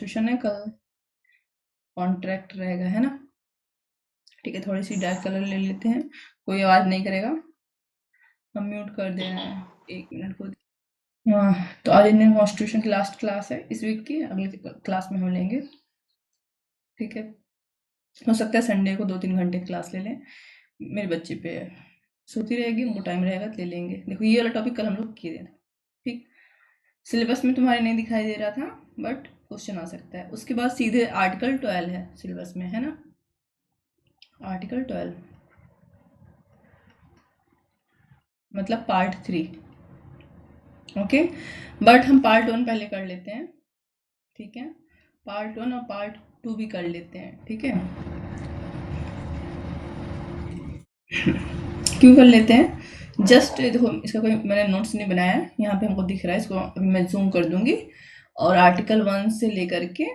Constitution है, कल contract रहेगा, है ना। ठीक है, थोड़ी सी डार्क कलर ले लेते हैं, कोई आवाज नहीं करेगा। हम म्यूट कर दे रहे हैं, 1 मिनट को। हाँ, तो आज इंडियन कॉन्स्टिट्यूशन की लास्ट क्लास है इस वीक की, अगली क्लास में हम लेंगे। ठीक है, हो सकता है संडे को 2-3 घंटे क्लास ले लें, मेरे बच्चे पे सोती रहेगी, उनको टाइम रहेगा तो ले लेंगे। देखो ये वाला टॉपिक कल हम लोग किए थे, ठीक। सिलेबस में तुम्हारे नहीं दिखाई दे रहा था, बट क्वेश्चन आ सकता है। उसके बाद सीधे आर्टिकल 12 है सिलेबस में, है ना। आर्टिकल 12 मतलब पार्ट 3, ओके। बट हम पार्ट 1 पहले कर लेते हैं, ठीक है। पार्ट 1 और पार्ट 2 भी कर लेते हैं, ठीक है। क्यों कर लेते हैं, जस्ट देखो इसका कोई मैंने नोट्स नहीं बनाया है, यहाँ पे हमको दिख रहा है, इसको अभी मैं जूम कर दूंगी। और आर्टिकल 1 से लेकर के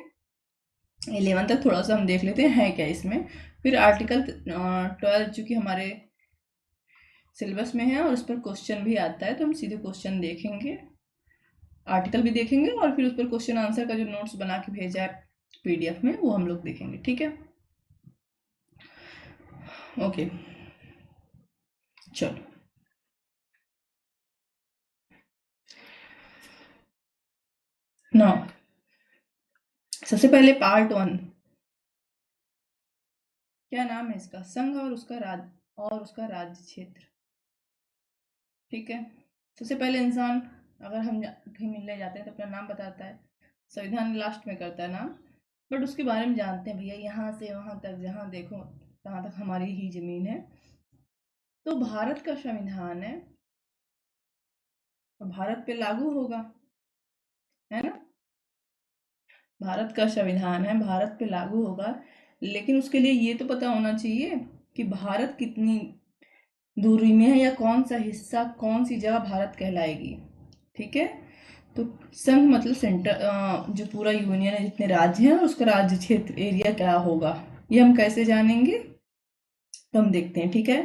11 तक थोड़ा सा हम देख लेते हैं है क्या इसमें। फिर आर्टिकल 12 चूँकि हमारे सिलेबस में है और उस पर क्वेश्चन भी आता है, तो हम सीधे क्वेश्चन देखेंगे, आर्टिकल भी देखेंगे, और फिर उस पर क्वेश्चन आंसर का जो नोट्स बना के भेजा है PDF में वो हम लोग देखेंगे, ठीक है। ओके, चलो। नौ, सबसे पहले पार्ट 1, क्या नाम है इसका, संघ और उसका राज्य क्षेत्र, ठीक है। सबसे पहले इंसान, अगर हम कहीं मिलने जाते हैं तो अपना नाम बताता है, संविधान लास्ट में करता है नाम, बट उसके बारे में जानते हैं, भैया यहाँ से वहाँ तक जहाँ देखो तहाँ तक हमारी ही जमीन है। तो भारत का संविधान है तो भारत पे लागू होगा, है ना। भारत का संविधान है, भारत पे लागू होगा, लेकिन उसके लिए ये तो पता होना चाहिए कि भारत कितनी दूरी में है, या कौन सा हिस्सा, कौन सी जगह भारत कहलाएगी, ठीक है। तो संघ मतलब सेंटर, जो पूरा यूनियन है, जितने राज्य हैं, उसका राज्य क्षेत्र एरिया क्या होगा, ये हम कैसे जानेंगे, तो हम देखते हैं, ठीक है।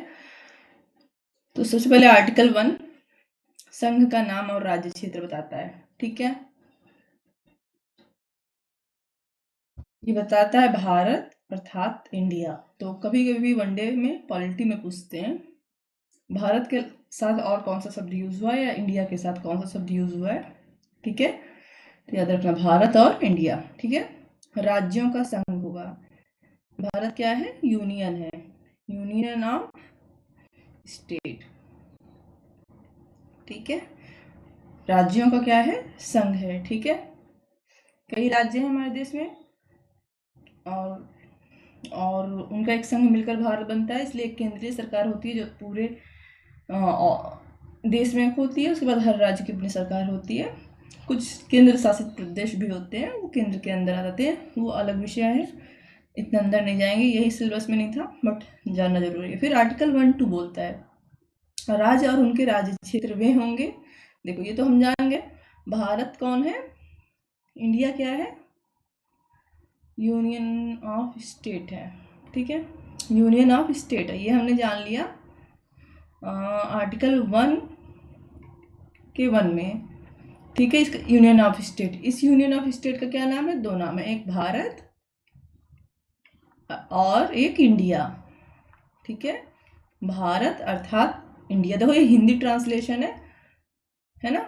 तो सबसे पहले आर्टिकल 1 संघ का नाम और राज्य क्षेत्र बताता है, ठीक है। ये बताता है भारत अर्थात इंडिया। तो कभी कभी वनडे में पॉलिटी में पूछते हैं भारत के साथ और कौन सा शब्द यूज हुआ है, या इंडिया के साथ कौन सा शब्द यूज हुआ है, ठीक है। तो याद रखना भारत और इंडिया, ठीक है। राज्यों का संघ होगा, भारत क्या है, यूनियन है, यूनियन ऑफ स्टेट, ठीक है। राज्यों का क्या है, संघ है, ठीक है। कई राज्य हैं हमारे देश में, और उनका एक संघ मिलकर भारत बनता है, इसलिए एक केंद्रीय सरकार होती है जो पूरे देश में होती है। उसके बाद हर राज्य की अपनी सरकार होती है, कुछ केंद्र शासित प्रदेश भी होते हैं, वो केंद्र के अंदर आ जाते हैं, वो अलग विषय है, इतना अंदर नहीं जाएंगे, यही सिलेबस में नहीं था बट जानना जरूरी है। फिर आर्टिकल 1-2 बोलता है राज्य और उनके राज्य क्षेत्र वे होंगे, देखो ये तो हम जानेंगे, भारत कौन है, इंडिया क्या है, यूनियन ऑफ स्टेट है, ठीक है, यूनियन ऑफ स्टेट है, ये हमने जान लिया आर्टिकल 1 के 1 में, ठीक है। इसका यूनियन ऑफ स्टेट, इस यूनियन ऑफ स्टेट का क्या नाम है, 2 नाम है, एक भारत और एक इंडिया, ठीक है। भारत अर्थात इंडिया, देखो ये हिंदी ट्रांसलेशन है ना,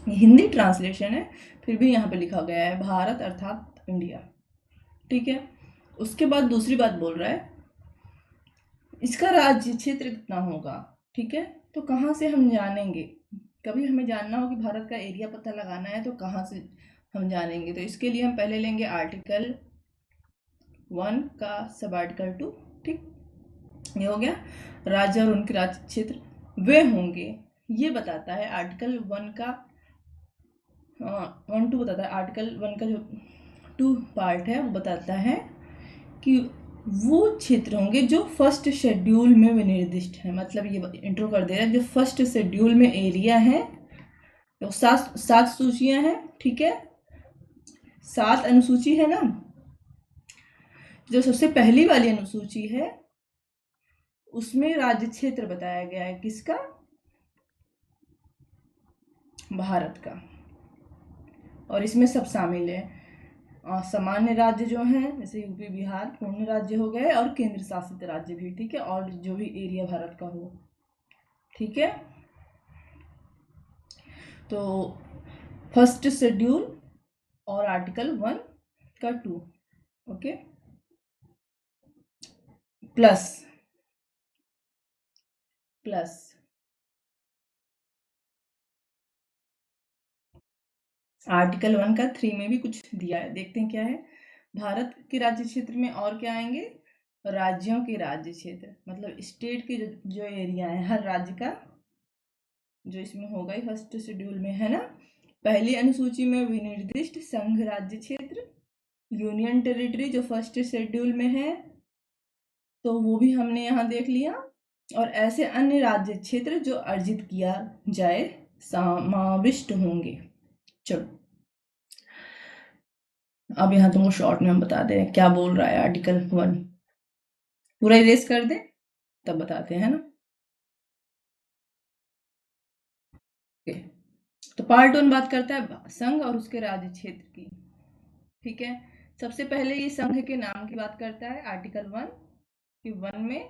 ये हिंदी ट्रांसलेशन है, फिर भी यहाँ पे लिखा गया है भारत अर्थात इंडिया, ठीक है। उसके बाद दूसरी बात बोल रहा है इसका राज्य क्षेत्र कितना होगा, ठीक है। तो कहाँ से हम जानेंगे, कभी हमें जानना हो कि भारत का एरिया पता लगाना है तो कहाँ से हम जानेंगे, तो इसके लिए हम पहले लेंगे आर्टिकल 1 का सब आर्टिकल 2, ठीक, ये हो गया। राज्य और उनके राज्य क्षेत्र वे होंगे, ये बताता है आर्टिकल 1 का 1-2 बताता है, आर्टिकल 1 का जो 2 पार्ट है वो बताता है कि वो क्षेत्र होंगे जो फर्स्ट शेड्यूल में विनिर्दिष्ट है, मतलब ये इंट्रो कर दे रहा है, जो फर्स्ट शेड्यूल में एरिया है, तो 7 सूचियां हैं, ठीक है, 7 अनुसूची है ना। जो सबसे पहली वाली अनुसूची है उसमें राज्य क्षेत्र बताया गया है, किसका, भारत का, और इसमें सब शामिल है। सामान्य राज्य जो हैं जैसे यूपी बिहार पूर्ण राज्य हो गए, और केंद्र शासित राज्य भी, ठीक है, और जो भी एरिया भारत का हो, ठीक है। तो फर्स्ट शेड्यूल और आर्टिकल 1 का 2, ओके, प्लस आर्टिकल 1 का 3 में भी कुछ दिया है, देखते हैं क्या है। भारत के राज्य क्षेत्र में और क्या आएंगे, राज्यों के राज्य क्षेत्र, मतलब स्टेट के जो एरिया है हर राज्य का, जो इसमें होगा ही फर्स्ट शेड्यूल में, है ना। पहली अनुसूची में विनिर्दिष्ट संघ राज्य क्षेत्र, यूनियन टेरिटरी जो फर्स्ट शेड्यूल में है, तो वो भी हमने यहाँ देख लिया। और ऐसे अन्य राज्य क्षेत्र जो अर्जित किया जाए समाविष्ट होंगे। चलो अब यहाँ तुमको शॉर्ट में हम बता दें क्या बोल रहा है आर्टिकल 1, पूरा इरेज कर दे तब बताते हैं ना। तो पार्ट 1 बात करता है संघ और उसके राज्य क्षेत्र की, ठीक है। सबसे पहले ये संघ के नाम की बात करता है आर्टिकल 1 कि 1 में,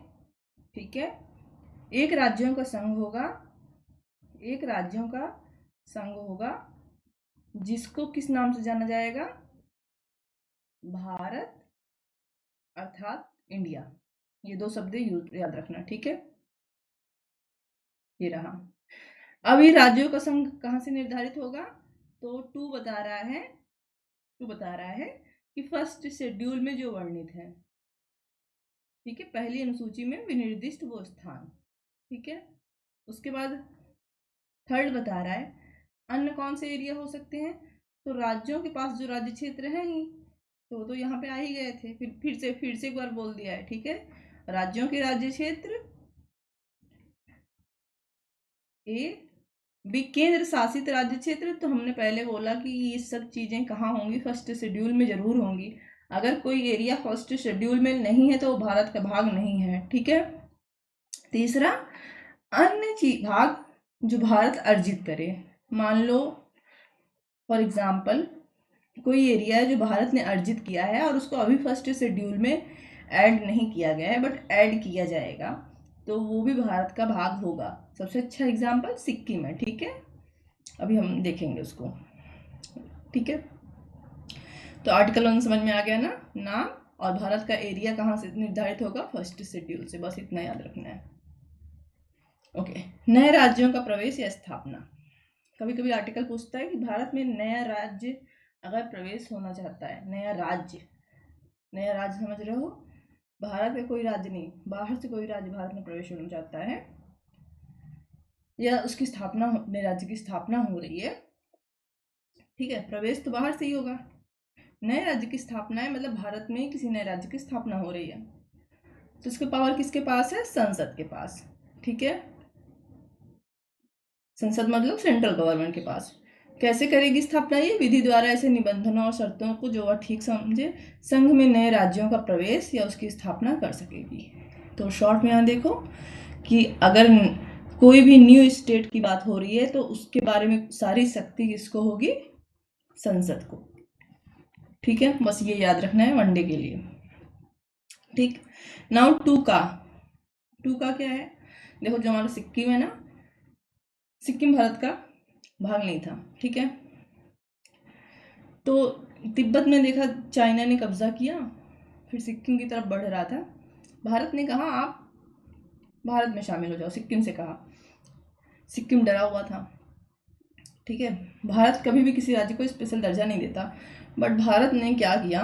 ठीक है, एक राज्यों का संघ होगा जिसको किस नाम से जाना जाएगा, भारत अर्थात इंडिया। ये दो शब्द याद रखना, ठीक है। ये रहा। अब ये राज्यों का संघ कहाँ से निर्धारित होगा, तो 2 बता रहा है कि फर्स्ट शेड्यूल में जो वर्णित है, ठीक है, पहली अनुसूची में विनिर्दिष्ट वो स्थान, ठीक है। उसके बाद थर्ड बता रहा है अन्य कौन से एरिया हो सकते हैं, तो राज्यों के पास जो राज्य क्षेत्र है ही, तो यहाँ पे आ ही गए थे, फिर से एक बार बोल दिया है, ठीक है। राज्यों के राज्य क्षेत्र, ए बी केंद्र शासित राज्य क्षेत्र, तो हमने पहले बोला कि ये सब चीजें कहाँ होंगी, फर्स्ट शेड्यूल में जरूर होंगी। अगर कोई एरिया फर्स्ट शेड्यूल में नहीं है तो वो भारत का भाग नहीं है, ठीक है। तीसरा, अन्य भाग जो भारत अर्जित करे, मान लो फॉर एग्जाम्पल कोई एरिया है जो भारत ने अर्जित किया है और उसको अभी फर्स्ट शेड्यूल में ऐड नहीं किया गया है बट ऐड किया जाएगा, तो वो भी भारत का भाग होगा। सबसे अच्छा एग्जाम्पल सिक्किम है, ठीक है, अभी हम देखेंगे उसको, ठीक है। तो आर्टिकल 1 समझ में आ गया ना, नाम और भारत का एरिया कहाँ से निर्धारित होगा, फर्स्ट शेड्यूल से, बस इतना याद रखना है, ओके। नए राज्यों का प्रवेश या स्थापना, कभी कभी आर्टिकल पूछता है कि भारत में नया राज्य अगर प्रवेश होना चाहता है, नया राज्य समझ रहे हो, भारत में कोई राज्य नहीं, बाहर से कोई राज्य भारत में प्रवेश होना चाहता है या उसकी स्थापना, नए राज्य की स्थापना हो रही है, ठीक है, प्रवेश तो बाहर से ही होगा। नए राज्य की स्थापना है मतलब भारत में किसी नए राज्य की स्थापना हो रही है, तो इसके पावर किसके पास है, संसद के पास, ठीक है। संसद मतलब सेंट्रल गवर्नमेंट के पास। कैसे करेगी स्थापना, ये विधि द्वारा ऐसे निबंधनों और शर्तों को जो वह ठीक समझे संघ में नए राज्यों का प्रवेश या उसकी स्थापना कर सकेगी। तो शॉर्ट में यहाँ देखो कि अगर कोई भी न्यू स्टेट की बात हो रही है तो उसके बारे में सारी शक्ति किसको होगी, संसद को, ठीक है। बस ये याद रखना है वनडे के लिए, ठीक। नाउ 2 का क्या है, देखो जो हमारा सिक्किम है ना, सिक्किम भारत का भाग नहीं था, ठीक है। तो तिब्बत में देखा चाइना ने कब्जा किया, फिर सिक्किम की तरफ बढ़ रहा था, भारत ने कहा आप भारत में शामिल हो जाओ, सिक्किम से कहा, सिक्किम डरा हुआ था, ठीक है। भारत कभी भी किसी राज्य को स्पेशल दर्जा नहीं देता, बट भारत ने क्या किया,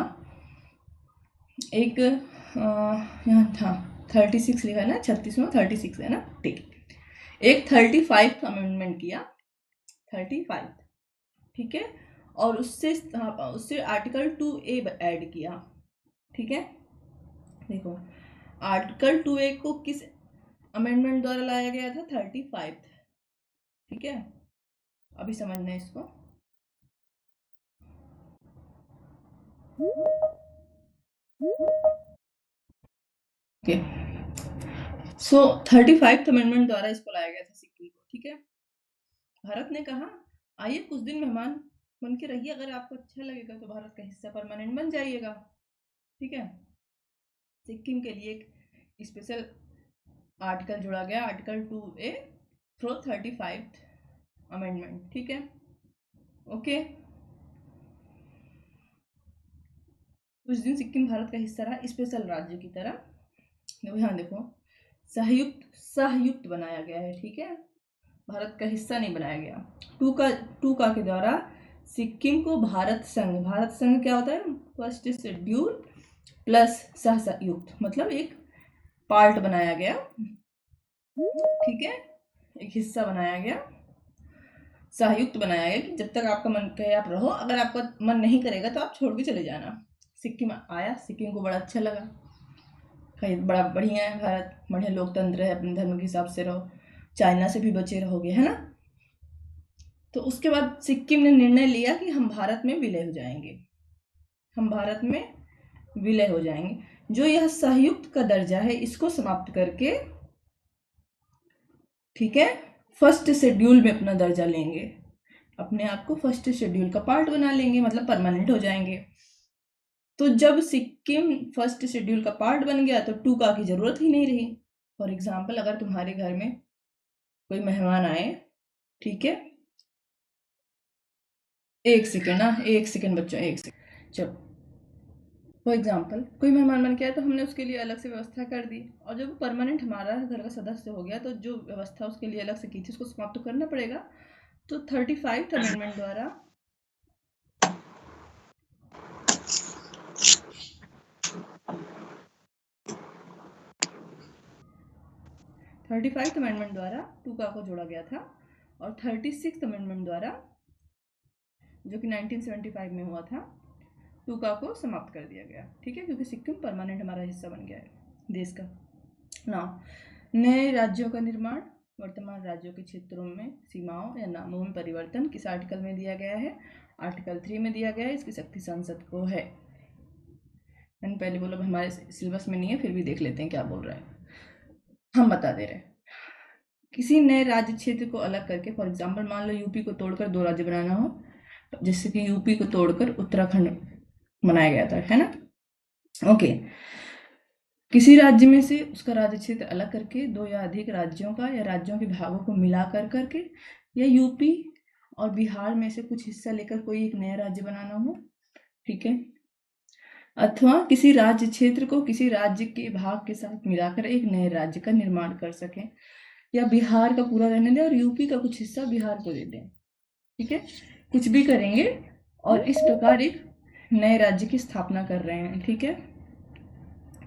एक यहाँ था 36 लिखा है ना, 36वां 36 है ना, ठीक, एक 35 अमेंडमेंट किया, 35, ठीक है, और उससे आर्टिकल 2A ऐड किया, ठीक है। देखो आर्टिकल 2A को किस अमेंडमेंट द्वारा लाया गया था, 35, ठीक है। अभी समझना है इसको, ओके। सो 35 अमेंडमेंट द्वारा इसको लाया गया था सिक्किम को, ठीक है। भारत ने कहा आइए कुछ दिन मेहमान बन के रहिए, अगर आपको अच्छा लगेगा तो भारत का हिस्सा परमानेंट बन जाइएगा, ठीक है। सिक्किम के लिए एक स्पेशल आर्टिकल जोड़ा गया, article 2A through 35th amendment, ठीक है, ओके। उस दिन सिक्किम भारत का हिस्सा रहा स्पेशल राज्य की तरह। ध्यान देखो, सहयुक्त बनाया गया है, ठीक है, भारत का हिस्सा नहीं बनाया गया। टू का के द्वारा सिक्किम को भारत संघ क्या होता है, फर्स्ट शेड्यूल प्लस सहयुक्त, मतलब एक पार्ट बनाया गया, ठीक है, एक हिस्सा बनाया गया, सहयुक्त बनाया गया कि जब तक आपका मन कहे आप रहो, अगर आपका मन नहीं करेगा तो आप छोड़ के चले जाना। सिक्किम आया, सिक्किम को बड़ा अच्छा लगा, कहीं बड़ा बढ़िया है भारत, बढ़िया लोकतंत्र है, अपने धर्म के हिसाब से रहो, चाइना से भी बचे रहोगे, है ना। तो उसके बाद सिक्किम ने निर्णय लिया कि हम भारत में विलय हो जाएंगे, हम भारत में विलय हो जाएंगे। जो यह संयुक्त का दर्जा है इसको समाप्त करके, ठीक है, फर्स्ट शेड्यूल में अपना दर्जा लेंगे, अपने आप को फर्स्ट शेड्यूल का पार्ट बना लेंगे, मतलब परमानेंट हो जाएंगे। तो जब सिक्किम फर्स्ट शेड्यूल का पार्ट बन गया तो 2 की जरूरत ही नहीं रही। फॉर एग्जाम्पल, अगर तुम्हारे घर में कोई मेहमान आए, ठीक है, एक सेकेंड बच्चों, एक सेकेंड, चलो। फॉर एग्जाम्पल, कोई मेहमान बन के आया तो हमने उसके लिए अलग से व्यवस्था कर दी, और जब परमानेंट हमारा घर का सदस्य हो गया तो जो व्यवस्था उसके लिए अलग से की थी उसको समाप्त तो करना पड़ेगा। तो 35th अमेंडमेंट द्वारा 35th अमेंडमेंट द्वारा 2 को जोड़ा गया था, और 36th अमेंडमेंट द्वारा, जो कि 1975 में हुआ था, 2 को समाप्त कर दिया गया, ठीक है, क्योंकि सिक्किम परमानेंट हमारा हिस्सा बन गया है देश का ना। नए राज्यों का निर्माण, वर्तमान राज्यों के क्षेत्रों में सीमाओं या नामों में परिवर्तन किस आर्टिकल में दिया गया है, आर्टिकल 3 में दिया गया है, इसकी शक्ति संसद को है। मैंने पहले बोला हमारे सिलेबस में नहीं है, फिर भी देख लेते हैं क्या बोल रहा है, हम बता दे रहे हैं। किसी नए राज्य क्षेत्र को अलग करके, फॉर एग्जाम्पल मान लो यूपी को तोड़कर 2 राज्य बनाना हो, जैसे कि यूपी को तोड़कर उत्तराखंड बनाया गया था, है ना, ओके। किसी राज्य में से उसका राज्य क्षेत्र अलग करके 2 या अधिक राज्यों का या राज्यों के भागों को मिला करके, या यूपी और बिहार में से कुछ हिस्सा लेकर कोई एक नया राज्य बनाना हो, ठीक है, अथवा किसी राज्य क्षेत्र को किसी राज्य के भाग के साथ मिलाकर एक नए राज्य का निर्माण कर सकें, या बिहार का पूरा रहने दें और यूपी का कुछ हिस्सा बिहार को दे दें, ठीक है, कुछ भी करेंगे और इस प्रकार एक नए राज्य की स्थापना कर रहे हैं, ठीक है।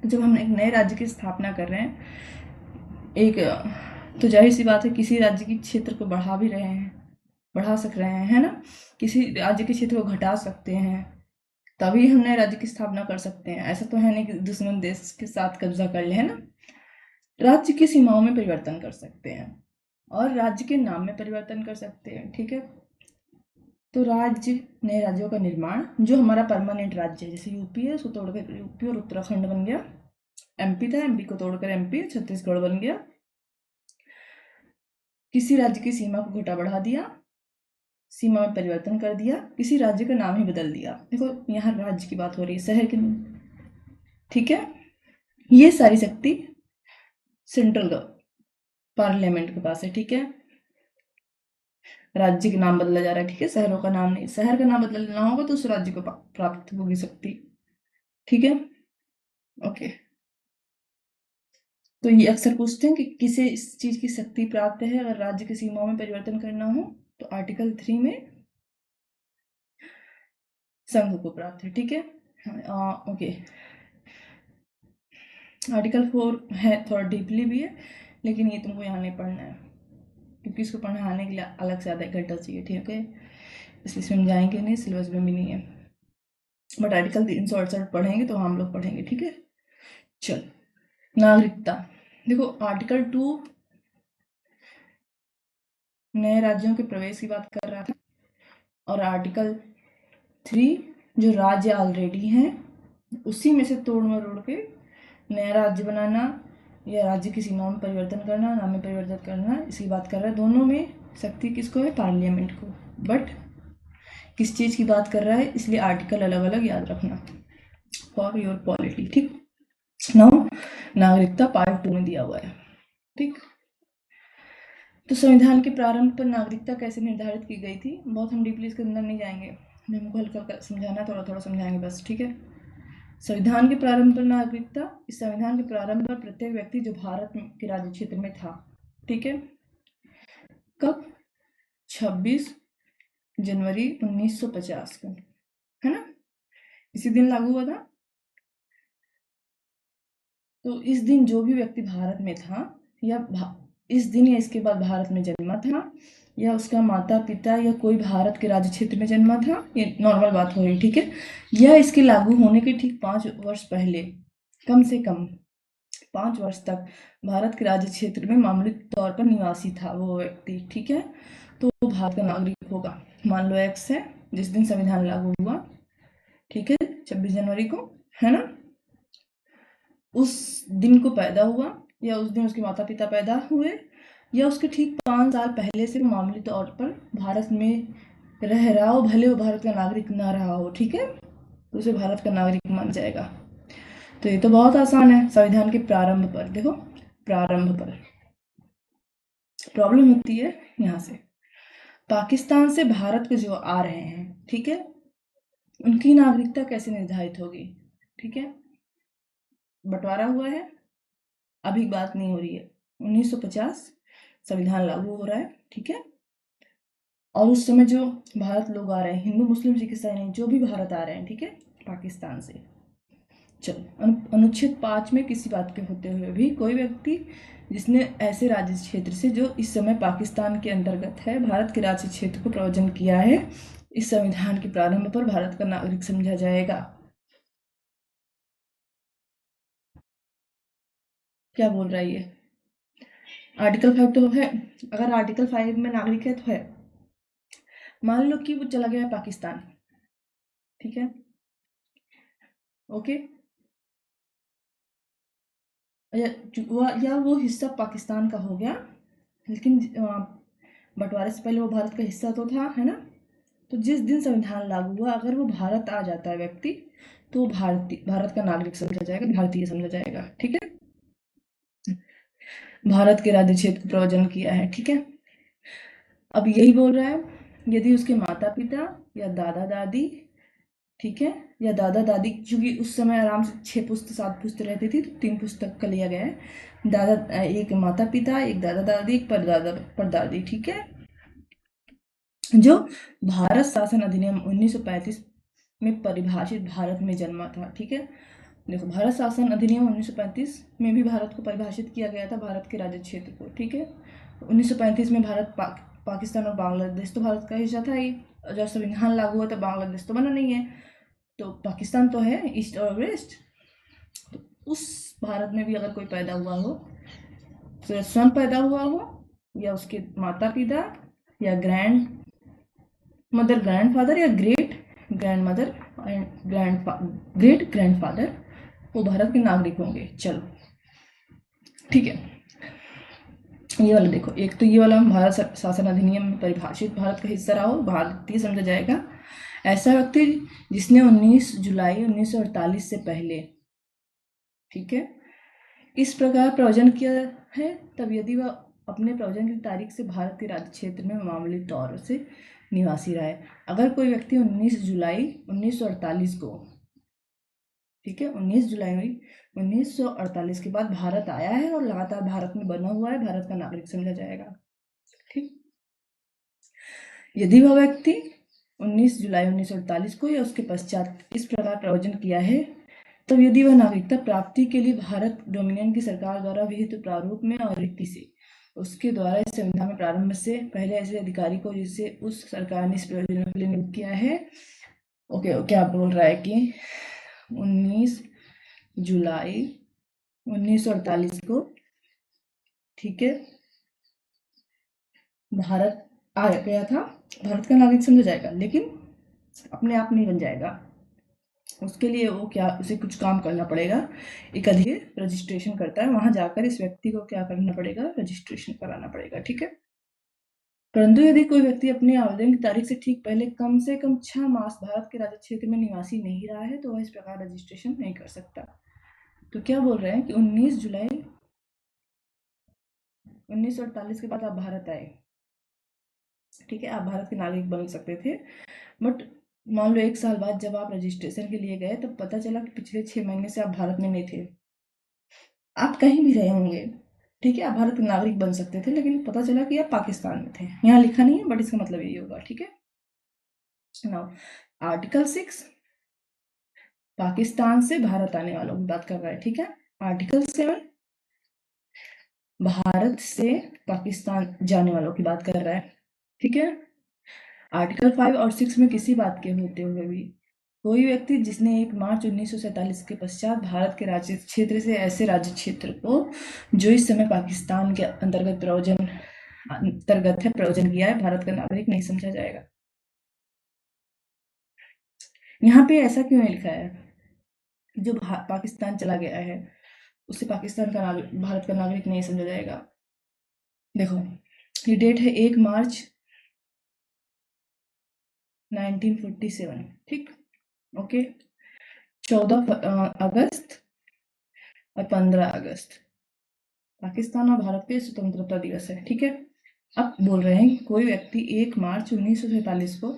जब हम एक नए राज्य की स्थापना कर रहे हैं, एक तो जाहिर सी बात है किसी राज्य के क्षेत्र को बढ़ा भी रहे हैं, बढ़ा सक रहे हैं, है ना, किसी राज्य के क्षेत्र को घटा सकते हैं, तभी हम नए राज्य की स्थापना कर सकते हैं। ऐसा तो है नहीं कि दुश्मन देश के साथ कब्जा कर ले, है ना। राज्य की सीमाओं में परिवर्तन कर सकते हैं और राज्य के नाम में परिवर्तन कर सकते हैं, ठीक है। तो राज्य, नए राज्यों का निर्माण, जो हमारा परमानेंट राज्य है, जैसे यूपी है उसको तोड़कर यूपी और उत्तराखंड बन गया, एमपी था, एमपी को तोड़कर एमपी छत्तीसगढ़ बन गया। किसी राज्य की सीमा को घटा बढ़ा दिया, सीमा में परिवर्तन कर दिया, किसी राज्य का नाम ही बदल दिया। देखो यहाँ राज्य की बात हो रही है, शहर की नहीं, ठीक है। ये सारी शक्ति सेंट्रल पार्लियामेंट के पास है, ठीक है। राज्य का नाम बदला जा रहा है, ठीक है, शहरों का नाम नहीं, शहर का नाम बदलना होगा तो उस राज्य को प्राप्त होगी शक्ति, ठीक है, ओके। तो ये अक्सर पूछते हैं कि किसे इस चीज की शक्ति प्राप्त है, अगर राज्य की सीमाओं में परिवर्तन करना हो तो आर्टिकल 3 में संघ को प्राप्त है, ठीक है, ओके। आर्टिकल 4 है, थोड़ा डीपली भी है, लेकिन ये तुमको यहाँ नहीं पढ़ना है क्योंकि इसको पढ़ाने के लिए अलग से आधा घंटा चाहिए, ठीक है, इसलिए इसमें जाएंगे नहीं, सिलेबस में भी नहीं है, बट आर्टिकल 368 पढ़ेंगे तो हम लोग पढ़ेंगे, ठीक है। चल, नागरिकता, देखो आर्टिकल 2 नए राज्यों के प्रवेश की बात कर रहा था, और आर्टिकल 3 जो राज्य ऑलरेडी हैं उसी में से तोड़ मरोड़ के नया राज्य बनाना या राज्य की सीमाओं में परिवर्तन करना, नाम में परिवर्तन करना, इसकी बात कर रहा है। दोनों में शक्ति किसको है, पार्लियामेंट को, बट किस चीज़ की बात कर रहा है, इसलिए आर्टिकल अलग अलग याद रखना फॉर योर पॉलिटी। ठीक, नाउ नागरिकता पार्ट 2 में दिया हुआ है। ठीक, तो संविधान के प्रारंभ पर नागरिकता कैसे निर्धारित की गई थी, बहुत हम डीपली इसके अंदर नहीं जाएंगे, हमको हल्का समझाना, थोड़ा थोड़ा समझाएंगे बस। ठीक है, संविधान के प्रारंभ पर नागरिकता, इस संविधान के प्रारंभ पर प्रत्येक व्यक्ति जो भारत के राज्य क्षेत्र में था, ठीक है, कब, 26 जनवरी 1950 को, है ना, इसी दिन लागू हुआ था। तो इस दिन जो भी व्यक्ति भारत में था या इस दिन या इसके बाद भारत में जन्मा था, या उसका माता पिता या कोई भारत के राज्य क्षेत्र में जन्मा था, ये नॉर्मल बात हो रही, ठीक है, या इसके लागू होने के ठीक 5 वर्ष पहले, कम से कम 5 वर्ष तक भारत के राज्य क्षेत्र में मामूली तौर पर निवासी था वो व्यक्ति, ठीक है, तो वो भारत का नागरिक होगा। मान लो एक्स है, जिस दिन संविधान लागू हुआ, ठीक है, 26 जनवरी को, है ना, उस दिन को पैदा हुआ, या उस दिन उसके माता पिता पैदा हुए, या उसके ठीक 5 साल पहले से मामूली तौर पर भारत में रह रहा हो, भले वो भारत का नागरिक ना रहा हो, ठीक है, तो उसे भारत का नागरिक मान जाएगा। तो ये तो बहुत आसान है। संविधान के प्रारंभ पर देखो, प्रारंभ पर प्रॉब्लम होती है यहाँ से, पाकिस्तान से भारत के जो आ रहे हैं, ठीक है, उनकी नागरिकता कैसे निर्धारित होगी, ठीक है, बंटवारा हुआ है, अभी बात नहीं हो रही है, 1950 संविधान लागू हो रहा है, ठीक है, और उस समय जो भारत लोग आ रहे हैं, हिंदू मुस्लिम सिख ईसाई नहीं, जो भी भारत आ रहे हैं, ठीक है, पाकिस्तान से, चलो अनुच्छेद 5 में किसी बात के होते हुए भी कोई व्यक्ति जिसने ऐसे राज्य क्षेत्र से जो इस समय पाकिस्तान के अंतर्गत है, भारत के राज्य क्षेत्र को प्रयोजन किया है, इस संविधान के प्रारंभ पर भारत का नागरिक समझा जाएगा। क्या बोल रहा है ये, आर्टिकल 5 तो है, अगर आर्टिकल 5 में नागरिक है तो है। मान लो कि वो चला गया है पाकिस्तान, ठीक है, ओके, या वो हिस्सा पाकिस्तान का हो गया, लेकिन बंटवारे से पहले वो भारत का हिस्सा तो था, है ना, तो जिस दिन संविधान लागू हुआ, अगर वो भारत आ जाता है व्यक्ति, तो वो भारत का नागरिक समझा जाएगा, भारतीय समझा जाएगा, ठीक है, भारत के राज्य क्षेत्र को प्रयोजन किया है, ठीक है। अब यही बोल रहा है, यदि उसके माता पिता या दादा दादी, ठीक है, या दादा दादी, क्योंकि उस समय आराम से 6 पुस्त 7 पुस्त रहती थी, तो 3 पुस्तक का लिया गया है, दादा, एक माता पिता, एक दादा दादी, एक परदादा परदादी, ठीक है, जो भारत शासन अधिनियम 1935 में परिभाषित भारत में जन्मा था, ठीक है, देखो भारत शासन अधिनियम 1935 में भी भारत को परिभाषित किया गया था, भारत के राज्य क्षेत्र को, ठीक है, 1935 में भारत पाकिस्तान और बांग्लादेश तो भारत का हिस्सा था ही, जब संविधान लागू हुआ तो बांग्लादेश तो बना नहीं है, तो पाकिस्तान तो है ईस्ट और वेस्ट, तो उस भारत में भी अगर कोई पैदा हुआ हो, तो स्वयं पैदा हुआ हो, या उसके माता पिता, या ग्रैंड मदर ग्रैंडफादर, या great grand mother and great grandfather, वो भारत के नागरिक होंगे। चलो ठीक है, ये वाला देखो, एक तो ये वाला भारत शासन अधिनियम में परिभाषित भारत का हिस्सा रहा हो, भारतीय समझा जाएगा। ऐसा व्यक्ति जिसने 19 जुलाई 1948 से पहले, ठीक है, इस प्रकार प्रयोजन किया है, तब यदि वह अपने प्रयोजन की तारीख से भारत के राज्य क्षेत्र में मामूली तौर से निवासी रहा है। अगर कोई व्यक्ति 19 जुलाई 1948 को, ठीक है, 19 जुलाई 1948 के बाद भारत आया है और लगातार भारत में बना हुआ है, भारत का नागरिक समझा जाएगा। ठीक, यदि वह व्यक्ति 19 जुलाई 1948 को या उसके पश्चात इस प्रकार प्रयोजन किया है, तब यदि वह नागरिकता प्राप्ति के लिए भारत डोमिनियन की सरकार द्वारा विहित प्रारूप में और रीति से उसके द्वारा इस संविधान में प्रारंभ से पहले ऐसे अधिकारी को जिसे उस सरकार ने इस प्रयोजन के लिए नियुक्त किया है, ओके, क्या बोल रहा है कि 19 जुलाई 1948 को, ठीक है, भारत आ गया था, भारत का नागरिक समझा जाएगा, लेकिन अपने आप नहीं बन जाएगा, उसके लिए वो क्या, उसे कुछ काम करना पड़ेगा, एक अधिक रजिस्ट्रेशन करता है, वहां जाकर इस व्यक्ति को क्या करना पड़ेगा, रजिस्ट्रेशन कराना पड़ेगा, ठीक है। परंतु यदि कोई व्यक्ति अपने आवेदन की तारीख से ठीक पहले कम से कम 6 मास भारत के राज्य क्षेत्र में निवासी नहीं रहा है तो वह इस प्रकार रजिस्ट्रेशन नहीं कर सकता। तो क्या बोल रहे हैं कि 19 जुलाई 1948 के बाद आप भारत आए, ठीक है, आप भारत के नागरिक बन सकते थे। बट मान लो 1 साल बाद जब आप रजिस्ट्रेशन के लिए गए तब पता चला कि पिछले 6 महीने से आप भारत में नहीं थे। आप कहीं भी रहे होंगे, ठीक है, आप भारत के नागरिक बन सकते थे, लेकिन पता चला कि आप पाकिस्तान में थे। यहाँ लिखा नहीं है बट इसका मतलब यही होगा, ठीक है। नाउ आर्टिकल 6 पाकिस्तान से भारत आने वालों की बात कर रहा है, ठीक है। आर्टिकल 7 भारत से पाकिस्तान जाने वालों की बात कर रहा है, ठीक है। आर्टिकल 5 और 6 में किसी बात के होते हुए भी कोई व्यक्ति जिसने 1 मार्च 1947 के पश्चात भारत के राज्य क्षेत्र से ऐसे राज्य क्षेत्र को जो इस समय पाकिस्तान के अंतर्गत है प्रयोजन किया है भारत का नागरिक नहीं समझा जाएगा। यहाँ पे ऐसा क्यों लिखा है? जो पाकिस्तान चला गया है उसे पाकिस्तान का नागरिक भारत का नागरिक नहीं समझा जाएगा। देखो ये डेट है 1 मार्च 1947, ठीक, ओके। 14 अगस्त और 15 अगस्त पाकिस्तान और भारत के स्वतंत्रता दिवस है, ठीक है। अब बोल रहे हैं कोई व्यक्ति 1 मार्च 1947 को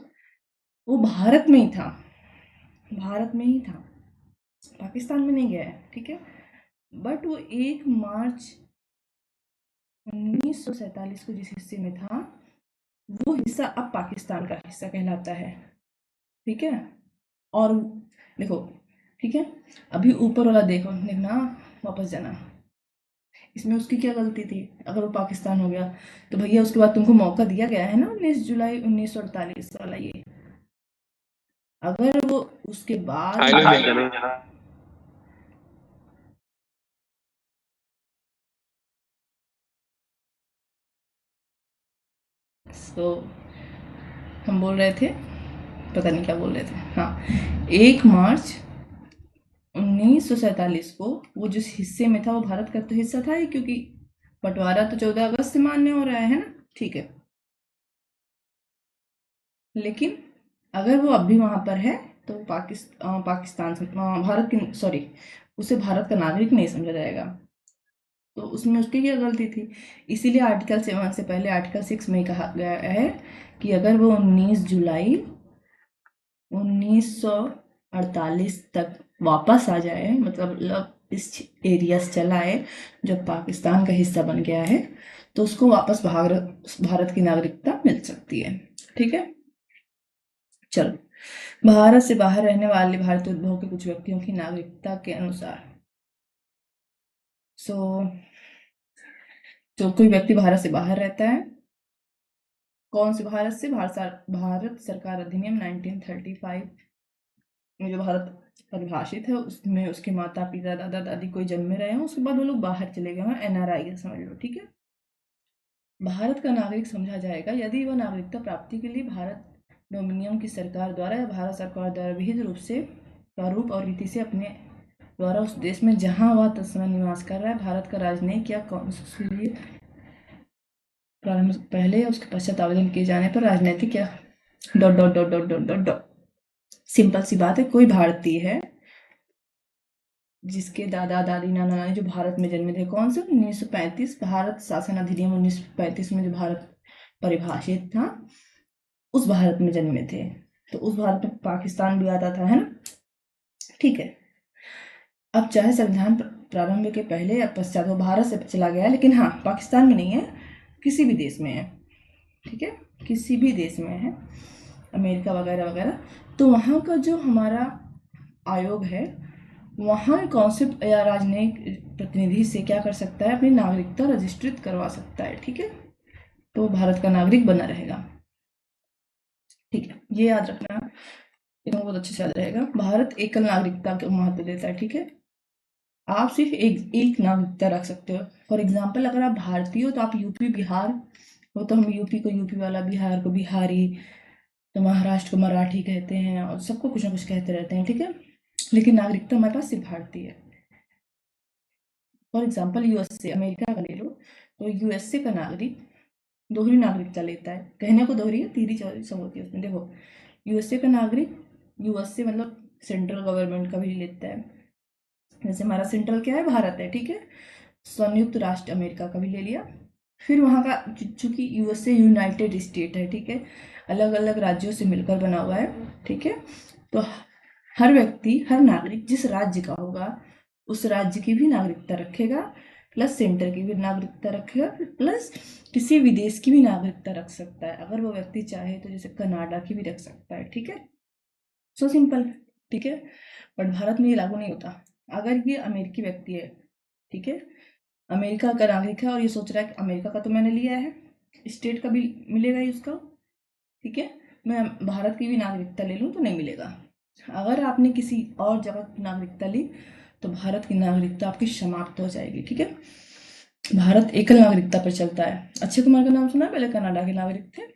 वो भारत में ही था, भारत में ही था, पाकिस्तान में नहीं गया है, ठीक है। बट वो 1 मार्च 1947 को जिस हिस्से में था वो हिस्सा अब पाकिस्तान का हिस्सा कहलाता है, ठीक है। और देखो, ठीक है, अभी ऊपर वाला देखना वापस जाना, इसमें उसकी क्या गलती थी? अगर वो पाकिस्तान हो गया तो भैया उसके बाद तुमको मौका दिया गया है ना 19 जुलाई 1948 वाला ये, अगर वो उसके बाद तो हम बोल रहे थे, पता नहीं क्या बोल रहे थे, हाँ 1 मार्च 1947 को वो जिस हिस्से में था वो भारत का तो हिस्सा था ही, क्योंकि बंटवारा तो 14 अगस्त से मान्य हो रहा है ना, ठीक है। लेकिन अगर वो अब भी वहां पर है तो पाकिस्तान से भारत की सॉरी उसे भारत का नागरिक नहीं समझा जाएगा। तो उसमें उसकी क्या गलती थी? इसीलिए आर्टिकल 7 से पहले आर्टिकल 6 में कहा गया है कि अगर वो 19 जुलाई 1948 तक वापस आ जाए, मतलब इस एरिया से चला आए जब पाकिस्तान का हिस्सा बन गया है, तो उसको वापस भारत की नागरिकता मिल सकती है, ठीक है। चलो भारत से बाहर रहने वाले भारतीय उद्भव के कुछ व्यक्तियों की नागरिकता के अनुसार तो कोई व्यक्ति भारत से बाहर रहता है, कौन से भारत से? भारत सरकार अधिनियम 1935 में जो भारत परिभाषित है उसमें उसके माता पिता दादा दादी कोई जन्मे रहे हों, उसके बाद वो लोग बाहर चले गए हैं, NRI समझ लो, ठीक है। भारत का नागरिक समझा जाएगा यदि वह नागरिकता प्राप्ति के लिए भारत डोमिनियन की सरकार द्वारा या भारत सरकार द्वारा विहित रूप से प्रारूप और रीति से अपने द्वारा उस देश में जहां वह तत्समय निवास कर रहा है भारत का राजनयिक या कौंसुलियर प्रारंभ पहले या उसके पश्चात आवेदन किए जाने पर राजनीतिक या dot dot dot dot dot dot dot simple सी बात है, कोई भारतीय है जिसके दादा दादी नाना नानी जो भारत में जन्मे थे, कौन से 1935 भारत शासन अधिनियम 1935 में जो भारत परिभाषित था उस भारत में जन्मे थे, तो उस भारत में पाकिस्तान भी आता था, है ना, ठीक है। अब चाहे संविधान प्रारंभ के पहले या पश्चात वो भारत से चला गया, लेकिन हाँ पाकिस्तान में नहीं है, किसी भी देश में है, ठीक है, किसी भी देश में है, अमेरिका वगैरह वगैरह, तो वहाँ का जो हमारा आयोग है वहाँ कॉन्सेप्ट या राजनयिक प्रतिनिधि से क्या कर सकता है? अपनी नागरिकता रजिस्ट्रित करवा सकता है, ठीक है, तो भारत का नागरिक बना रहेगा, ठीक है। ये याद रखना, ये बहुत अच्छे से याद रहेगा। भारत एकल नागरिकता को महत्व देता है, ठीक है। आप सिर्फ एक नागरिकता रख सकते हो। फॉर एग्जाम्पल अगर आप भारतीय हो तो आप यूपी बिहार हो तो हम यूपी को यूपी वाला, बिहार को बिहारी, तो महाराष्ट्र को मराठी कहते हैं और सबको कुछ ना कुछ कहते रहते हैं, ठीक है। लेकिन नागरिकता हमारे पास सिर्फ भारतीय है। फॉर एग्जाम्पल USA अमेरिका का ले लो, तो USA का नागरिक दोहरी नागरिकता लेता है। कहने को दोहरी है, तीरी चौरी सब होती है उसमें। देखो, यूएसए का नागरिक, यूएसए मतलब सेंट्रल गवर्नमेंट का भी लेता है, जैसे हमारा सेंट्रल क्या है, भारत है, ठीक है। संयुक्त राष्ट्र अमेरिका का भी ले लिया। फिर वहाँ का, चूंकि यूएसए यूनाइटेड स्टेट है, ठीक है, अलग अलग राज्यों से मिलकर बना हुआ है, ठीक है। तो हर व्यक्ति, हर नागरिक जिस राज्य का होगा उस राज्य की भी नागरिकता रखेगा, प्लस सेंटर की भी नागरिकता रखेगा, प्लस किसी विदेश की भी नागरिकता रख सकता है अगर वो व्यक्ति चाहे तो, जैसे कनाडा की भी रख सकता है, ठीक है। सो सिंपल, ठीक है। बट भारत में ये लागू नहीं होता। अगर ये अमेरिकी व्यक्ति है, ठीक है, अमेरिका का नागरिक है और ये सोच रहा है कि अमेरिका का तो मैंने लिया है, स्टेट का भी मिलेगा ही उसका, ठीक है, मैं भारत की भी नागरिकता ले लूँ तो नहीं मिलेगा। अगर आपने किसी और जगह की नागरिकता ली तो भारत की नागरिकता आपकी समाप्त हो जाएगी, ठीक है। भारत एकल नागरिकता पर चलता है। अक्षय कुमार का नाम सुना है? पहले कनाडा के नागरिक थे,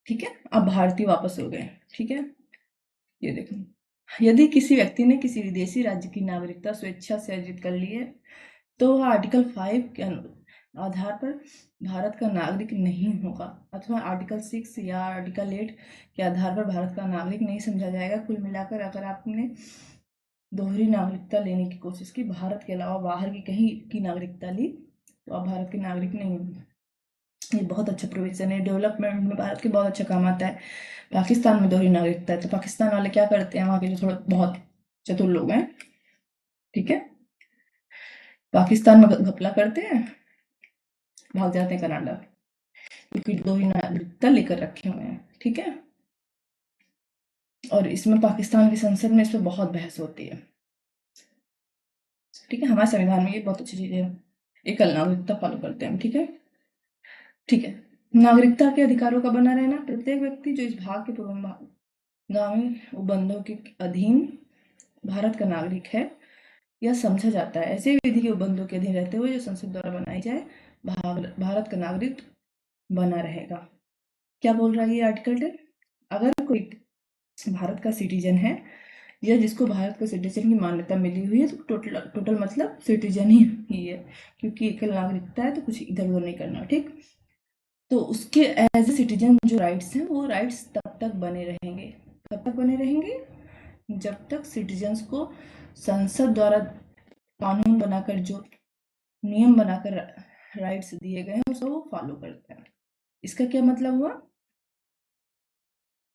ठीक है, अब भारतीय वापस हो गए, ठीक है। ये देखो, यदि किसी व्यक्ति ने किसी विदेशी राज्य की नागरिकता स्वेच्छा से अर्जित कर ली है तो वह आर्टिकल 5 के आधार पर भारत का नागरिक नहीं होगा, अथवा आर्टिकल 6 या आर्टिकल 8 के आधार पर भारत का नागरिक नहीं समझा जाएगा। कुल मिलाकर अगर आपने दोहरी नागरिकता लेने की कोशिश की, भारत के अलावा बाहर की कहीं की नागरिकता ली, तो आप भारत के नागरिक नहीं होंगे। ये बहुत अच्छा प्रोविजन है, डेवलपमेंट में भारत के बहुत अच्छा काम आता है। पाकिस्तान में दोहरी नागरिकता है तो पाकिस्तान वाले क्या करते हैं, वहाँ के जो थोड़े बहुत चतुर लोग हैं, ठीक है, पाकिस्तान में घपला करते हैं, भाग जाते हैं कनाडा, क्योंकि दोहरी नागरिकता लेकर रखे हुए हैं, ठीक है। और इसमें पाकिस्तान की संसद में इस पर बहुत बहस होती है, ठीक है। हमारे संविधान में ये बहुत अच्छी चीज है, एकल नागरिकता फॉलो करते हैं हम, ठीक है, ठीक है। नागरिकता के अधिकारों का बना रहना, प्रत्येक व्यक्ति जो इस भाग के पूर्वगामी उपबंधों के अधीन भारत का नागरिक है यह समझा जाता है, ऐसे विधि के उपबंधों के अधीन रहते हुए जो संसद द्वारा बनाई जाए भारत का नागरिक बना रहेगा। क्या बोल रहा है ये आर्टिकल 10? अगर कोई भारत का सिटीजन है या जिसको भारत का सिटीजन की मान्यता मिली हुई है तो टोटल मतलब सिटीजन ही है, क्योंकि एकल नागरिकता है तो कुछ इधर उधर नहीं करना, ठीक। तो उसके एज ए सिटीजन जो राइट्स हैं वो राइट्स तब तक बने रहेंगे, कब तक बने रहेंगे, जब तक सिटीजन्स को संसद द्वारा कानून बनाकर जो नियम बनाकर राइट्स दिए गए हैं उसको वो फॉलो करते हैं। इसका क्या मतलब हुआ?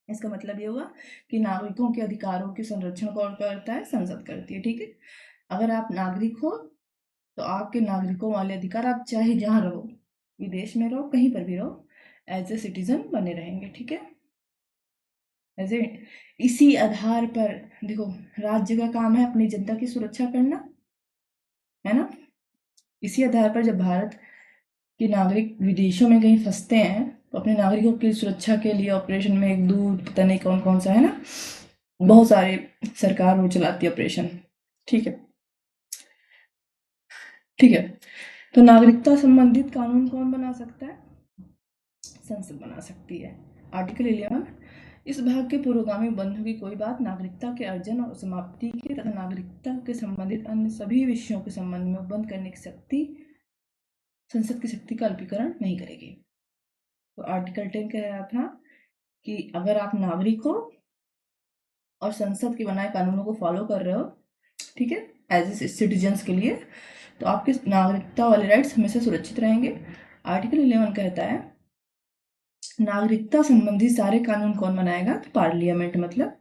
इसका मतलब ये हुआ कि नागरिकों के अधिकारों के संरक्षण कौन करता है? संसद करती है, ठीक है। अगर आप नागरिक हो तो आपके नागरिकों वाले अधिकार, आप चाहे जहाँ रहो, विदेश में रहो, कहीं पर भी रहो, एज ए सिटीजन बने रहेंगे, ठीक है। ऐसे इसी आधार पर देखो, राज्य का काम है अपनी जनता की सुरक्षा करना, है ना। इसी आधार पर जब भारत के नागरिक विदेशों में कहीं फंसते हैं तो अपने नागरिकों की सुरक्षा के लिए ऑपरेशन में एक दूर पता नहीं कौन कौन सा है ना, बहुत सारे सरकार वो चलाती है ऑपरेशन, ठीक है, ठीक है। तो नागरिकता संबंधित कानून कौन बना सकता है? संसद बना सकती है। आर्टिकल 11, इस भाग के पुरोगामी बंधु की कोई बात नागरिकता के अर्जन और समाप्ति के तथा नागरिकता के संबंधित अन्य सभी विषयों के संबंध में बंद करने की शक्ति, संसद की शक्ति का अल्पीकरण नहीं करेगी। तो आर्टिकल 10 कह रहा था कि अगर आप नागरिक हो और संसद के बनाए कानूनों को फॉलो कर रहे हो, ठीक है, एज ए सिटीजन्स के लिए, तो आपके नागरिकता वाले राइट्स हमेशा सुरक्षित रहेंगे। आर्टिकल 11 कहता है नागरिकता संबंधी सारे कानून कौन बनाएगा? तो पार्लियामेंट मतलब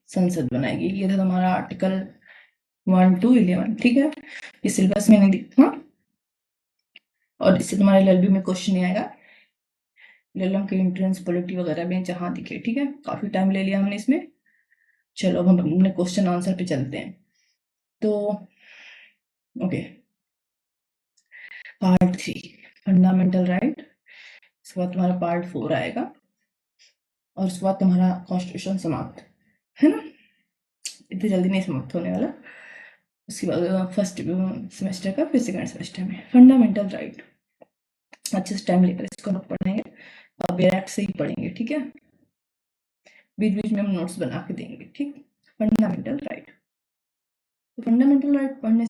संसद बनाएगी। ये था हमारा आर्टिकल 1 to 11, ठीक है। ये सिलेबस में नहीं दिखा और इससे तुम्हारे एलएलबी में क्वेश्चन नहीं आएगा, एलएलएम के एंट्रेंस पॉलिटी वगैरह में जहां दिखे, ठीक है। काफी टाइम ले लिया हमने इसमें, चलो अब हम अपने क्वेश्चन आंसर पे चलते हैं। तो ओके, पार्ट 3 फंडामेंटल राइट, इसके बाद तुम्हारा पार्ट 4 आएगा और उसके बाद तुम्हारा कॉन्स्टिट्यूशन समाप्त, है ना। इतनी जल्दी नहीं समाप्त होने वाला, उसके बाद फर्स्ट सेमेस्टर का, फिर सेकंड सेमेस्टर में फंडामेंटल राइट। अच्छे से टाइम लेकर इसको हम पढ़ेंगे, अब डायरेक्ट से ही पढ़ेंगे, ठीक है। बीच बीच में हम नोट्स बना के देंगे, ठीक। फंडामेंटल राइट, तो फंडामेंटल राइट पढ़ने